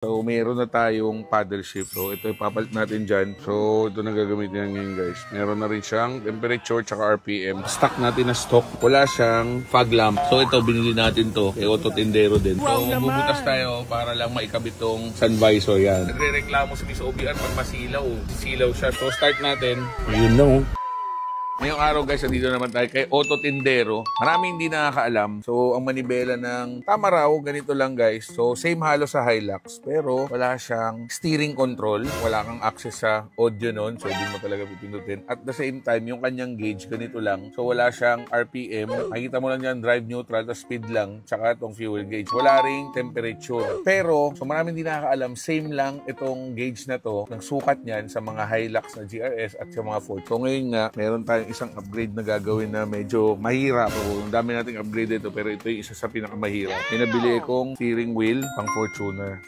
So, mayroon na tayong paddle shift. So, ito ipapalit natin dyan. So, ito na gagamitin ngayon, guys. Meron na rin siyang temperature tsaka RPM. Stock natin na stock. Wala siyang fog lamp. So, ito, binili natin to. Kay Auto Tindero din. So, bubutas tayo para lang maikabit tong sun visor yan. Nagre-reklamo si Miss OBR pag masilaw. Silaw siya. So, start natin. Yun na, oh. Ngayong araw guys, nandito naman tayo kay Auto Tindero. Maraming hindi nakakaalam. So, ang manibela ng tama raw, ganito lang guys. So, same halo sa Hilux. Pero, wala siyang steering control. Wala kang access sa audio nun. So, hindi mo talaga pipindutin. At the same time, yung kanyang gauge, ganito lang. So, wala siyang RPM. Makikita mo lang yan, drive neutral, tapos speed lang. Tsaka itong fuel gauge. Wala ring temperature. Pero, so maraming hindi nakakaalam, same lang itong gauge na to. Ng sukat niyan sa mga Hilux na GRS at sa mga Ford. So, ngayon nga, meron tayong isang upgrade na gagawin na medyo mahirap. So, ang dami nating upgrade ito pero ito yung isa sa pinakamahirap. Pinabili kong steering wheel pang Fortuner.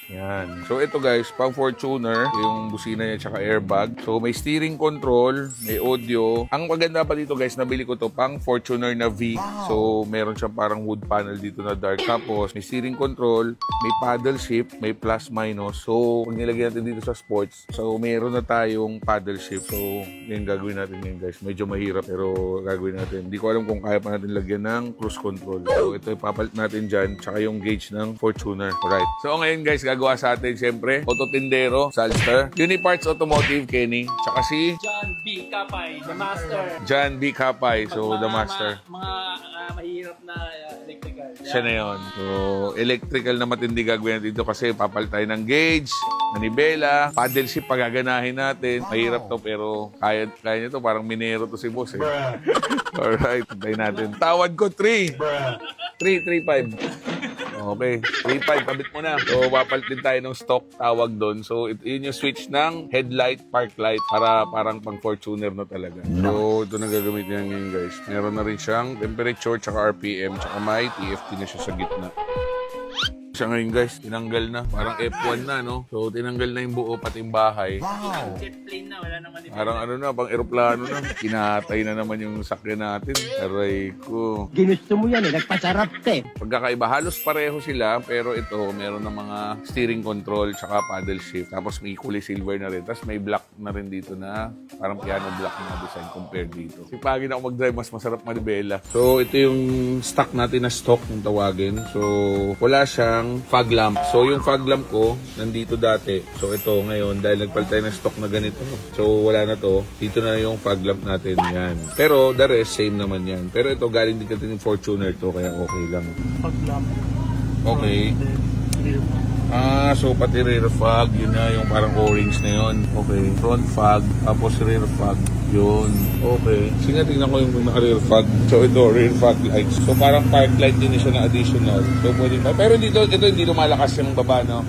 Yan. So, ito guys, pang Fortuner, yung busina niya tsaka airbag. So, may steering control, may audio. Ang maganda pa dito guys, nabili ko to pang Fortuner na V. So, meron siyang parang wood panel dito na dark. Tapos, may steering control, may paddle shift, may plus minus. So, pag nilagyan natin dito sa sports, so, meron na tayong paddle shift. So, yung gagawin natin ngayon guys. Medyo mahirap pero gagawin natin. Hindi ko alam kung kaya pa natin lagyan ng cruise control. So, ito ipapalit natin dyan, tsaka yung gauge ng Fortuner. Alright. So, ngayon guys, gagawa sa atin, siyempre, Auto Tindero, Salster, Uniparts Automotive, Kenny, tsaka si John B. Kapay, the master. John B. Kapay, so the master. Mga mahirap na electrical. Siya na yun. So, electrical na matindi gagawin natin dito kasi papalit tayo ng gauge, manibela, paddle shift pagaganahin natin. Mahirap to pero kaya niya to. Parang minero to si boss eh. Alright, tayo natin. Tawad ko 3. 335. Okay. 3.5, kabit mo na. So, papalit din tayo ng stock tawag doon. So, yun yung switch ng headlight, park light para parang pang Fortuner na talaga. So, ito na gagamitin niya ngayon guys. Meron na rin siyang temperature, tsaka RPM, tsaka may TFT na siya sa gitna. Siya ngayon guys, tinanggal na. Parang F1 na, no? So, tinanggal na yung buo, pati yung bahay. Wow! Jet plane na, wala naman ito. Parang ano na, pang eroplano na. Kinatay na naman yung sakyan natin. Aray ko. Ginusto mo yan eh, nagpasarap ka eh. Pagkakaiba, halos pareho sila, pero ito, meron ng mga steering control, tsaka paddle shift. Tapos may kulay silver na rin. Tapos may black na rin dito na parang piano black na design compared dito. Sipagin ako mag-drive, mas masarap manibela. So, ito yung stock natin na stock yung tawagin. So, wala siyang fog lamp. So, yung fog lamp ko, nandito dati. So, ito ngayon, dahil nagpalit tayo ng stock na ganito. So, wala na to. Dito na yung fog lamp natin. Yan. Pero, the rest, same naman yan. Pero ito, galing din natin yung Fortuner to, kaya okay lang. Fog lamp. Okay. So pati rear fog, yun na yung parang orange na yun. Okay. Front fog, tapos rear fog. Yun. Okay. Sige, tingnan ko yung naka-rear fog. So ito, rear fog lights. So parang park light din siya na additional. So pwede pa. Pero dito, ito hindi lumalakas yung baba, no?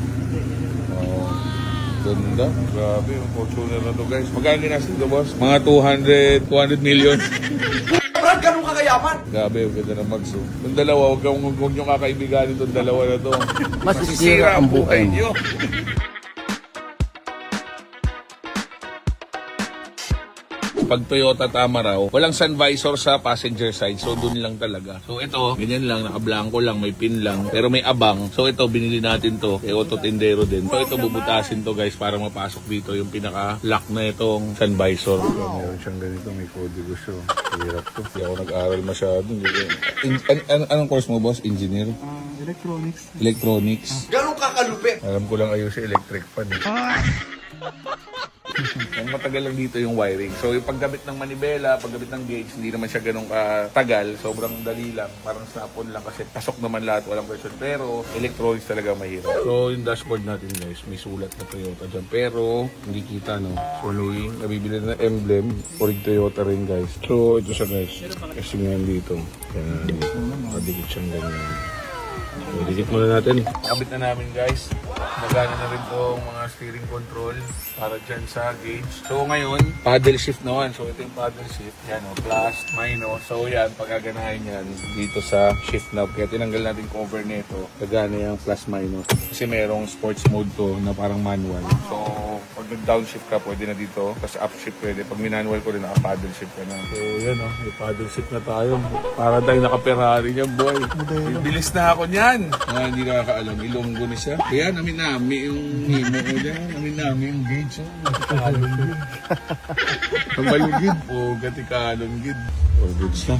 Oh. Ganda. Grabe yung Fortuner na to, guys. Magkano ginasa dito, boss? Mga 200 million. Ganun kakayaman. Grabe, ganda na Mags. Itong dalawa, huwag nyo kakaibigan itong dalawa na to. Masisira ang buhay nyo. Pag Toyota tama raw, walang sun visor sa passenger side. So, dun lang talaga. So, ito, ganyan lang, naka-blanco lang, may pin lang. Pero may abang. So, ito, binili natin to. Kay Auto Tindero din. So, ito, bubutasin to guys para mapasok dito yung pinaka-lock na itong sun visor. So, meron siyang ganito, may kodigo siya. Hirap to. Hindi ako nag-aaral masyado. Anong course mo, boss? Engineer? Electronics. Electronics. Ganun kakalupit. Alam ko lang ayos si electric fan eh. Ang matagal lang dito yung wiring. So, yung paggamit ng manibela, paggamit ng gauge, hindi naman siya ganun katagal. Sobrang dali lang. Parang snap-on lang kasi pasok naman lahat, walang question. Pero, electronics talaga mahirap. So, yung dashboard natin guys, may sulat na Toyota dyan. Pero, hindi kita, no? So, may nabibili na emblem for Toyota rin guys. So, ito siya guys. Kasi ngayon dito. Yan. Kadikit siyang ganyan. So, dikit muna natin. Kabit na namin guys. Nagana na rin itong mga steering control para dyan sa gauge. So ngayon, paddle shift naman. So ito yung paddle shift. Yan o, plus, minus. So yan, pagaganahin yan dito sa shift knob. Kaya tinanggal natin cover nito. Gagana yung plus, minus. Kasi merong sports mode to na parang manual. So pag nag-downshift ka, pwede na dito. Tapos upshift pwede. Pag manual ko rin, naka-paddle shift ka na. So, yan o. May paddle shift na tayo. Para tayo naka-Ferrari niya, boy. Bilis na ako niyan. Hindi nakakaalam. Ilonggo na siya. Kaya namin-nami yung himo ko dyan. Namin-nami yung gauge. Kabalugid. Gati kalunggid.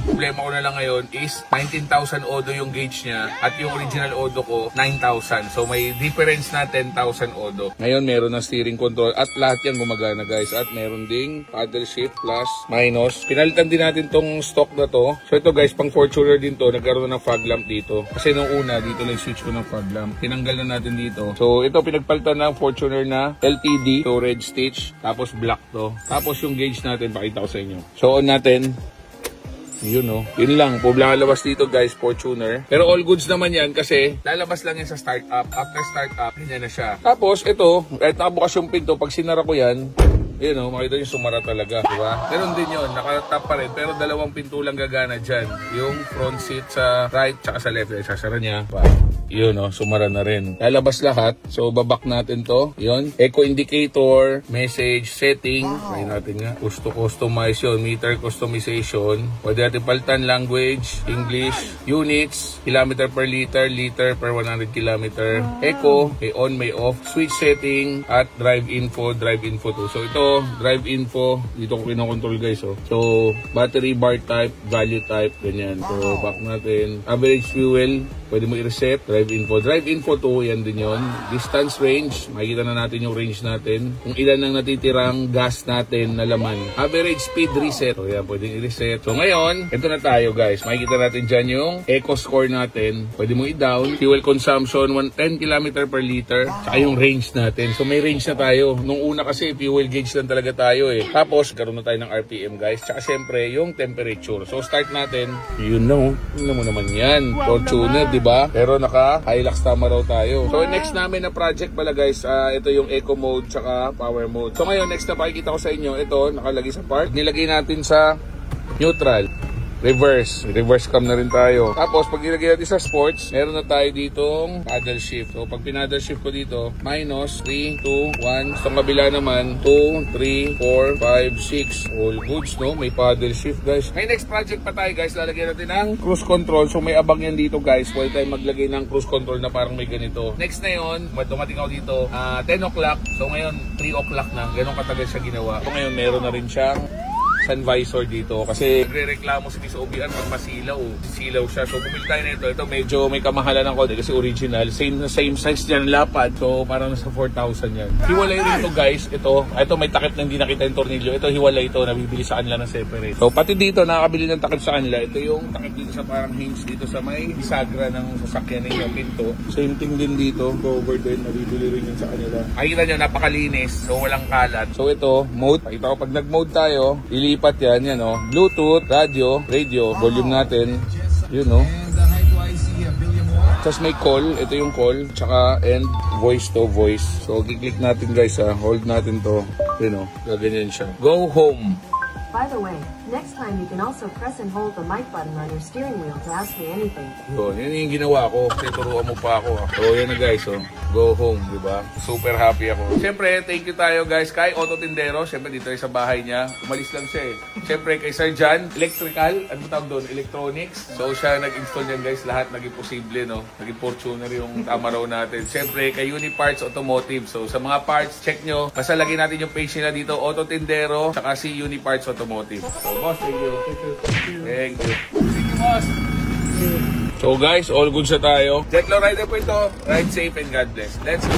Problema ko na lang ngayon is 19,000 odo yung gauge niya at yung original odo ko 9,000. So may difference na 10,000 odo. Ngayon meron na steering control at lahat yan gumagana guys. At meron ding paddle shift plus minus. Pinalitan din natin tong stock na to. So ito guys, pang Fortuner din to. Nagkaroon na ng fog lamp dito. Kasi nung una dito lang switch ko ng fog lamp. Tinanggal na natin dito. So ito pinagpalitan ng Fortuner na LTD. So red stitch. Tapos black to. Tapos yung gauge natin pakita ko sa inyo. So on natin. Yun o. Yun lang. Lalabas dito guys, Fortuner. Pero all goods naman yan kasi lalabas lang yan sa startup. After startup, ganyan na siya. Tapos ito, kahit nakabukas yung pinto, pag sinara ko yan, yun o, makita nyo sumara talaga. Diba? Meron din yun, nakatap pa rin. Pero dalawang pinto lang gagana dyan. Yung front seat sa right tsaka sa left. Sasara niya. Yun o, sumara na rin. Lalabas lahat. So, babak natin to. Yun. Eco indicator, message, setting. Try natin nga. Push to customize yun. Meter customization. Pwede natin palitan language, English, units, kilometer per liter, liter per 100 kilometer. Eco, may on, may off. Switch setting at drive info 2. So, ito, drive info. Dito ko kinokontrol guys. Oh. So, battery, bar type, value type, ganyan. So, back natin. Average fuel, pwede mo i-reset. Drive info 2, yan din yun. Distance range, makikita na natin yung range natin. Kung ilan ang natitirang gas natin na laman. Average speed reset. So, yan, pwede i-reset. So, ngayon, ito na tayo guys. Makikita natin dyan yung eco score natin. Pwede mo i-down. Fuel consumption, 10 km per liter. Saka yung range natin. So, may range na tayo. Nung una kasi, fuel gauge lang talaga tayo eh. Tapos, karoon na tayo ng RPM guys. Tsaka syempre, yung temperature. So, start natin. Yun na oh. Yun mo naman yan. Fortuner, diba? Pero naka-Hilux tama raw tayo. So, next namin na project pala guys, ito yung eco mode tsaka power mode. So, ngayon, next na pakikita ko sa inyo, ito, nakalagay sa park. Nilagay natin sa neutral. Reverse cam na rin tayo. Tapos pag ilagay natin sa sports, meron na tayo ditong paddle shift. So pag pinaddle shift ko dito, minus 3, 2, 1. Sa kabila naman, 2, 3, 4, 5, 6. All goods, no? May paddle shift guys. May next project pa tayo guys. Lalagyan natin ng cruise control. So may abang yan dito guys. Pwede tayo maglagay ng cruise control na parang may ganito. Next na yun, dumating ako dito 10 o'clock. So ngayon 3 o'clock na. Ganun katagal siya ginawa. So ngayon meron na rin siyang sun visor dito kasi nagre-reklamo si Miss Obian pag masilaw. Silaw siya. So bumili tayo nito. Ito medyo may kamahalan ng konti kasi original. Same size niyan lapad. So parang nasa 4,000 yan. Hiwalay rin ito guys. Ito may takip na hindi nakita yung tornilyo. Ito hiwalay ito. Nabibili sa kanila ng separate. So pati dito nakakabili ng takip sa kanila. Ito yung takip dito sa parang hinge dito sa may bisagra ng sasakyan ninyo pinto. Same thing din dito. Cover din. Nabibili rin yun sa kanila. Makikita nyo napakalinis. So walang kalat. So ito mode. Pakita ko pag nag-mode tayo. Lipat yan o. Bluetooth, radio, volume natin. Yun o. Tapos may call. Ito yung call. Tsaka and voice to voice. So, kiklik natin guys ha. Hold natin to. Yun o. Gaganyan siya. Go home. By the way, next time you can also press and hold the mic button on your steering wheel to ask me anything. So, yun yung ginawa ko. Kasi turuan mo pa ako. So, yan na guys. So, go home, di ba? Super happy ako. Siyempre, thank you tayo guys kay Auto Tindero. Siyempre, dito sa bahay niya. Umalis lang siya eh. Siyempre, kay Sir John, electrical. Ano tawag doon? Electronics. So, siya nag-install yan guys. Lahat naging posible, no? Naging Fortuner yung tama raw natin. Siyempre, kay Uniparts Automotive. So, sa mga parts, check nyo. Basta lagyan natin yung page nila dito. Auto Tindero, saka si Uniparts Automotive. So, boss, thank you. Thank you. Thank you, boss. So guys, all good sa tayo. Jetlo Rider po ito. Ride safe and God bless. Let's go.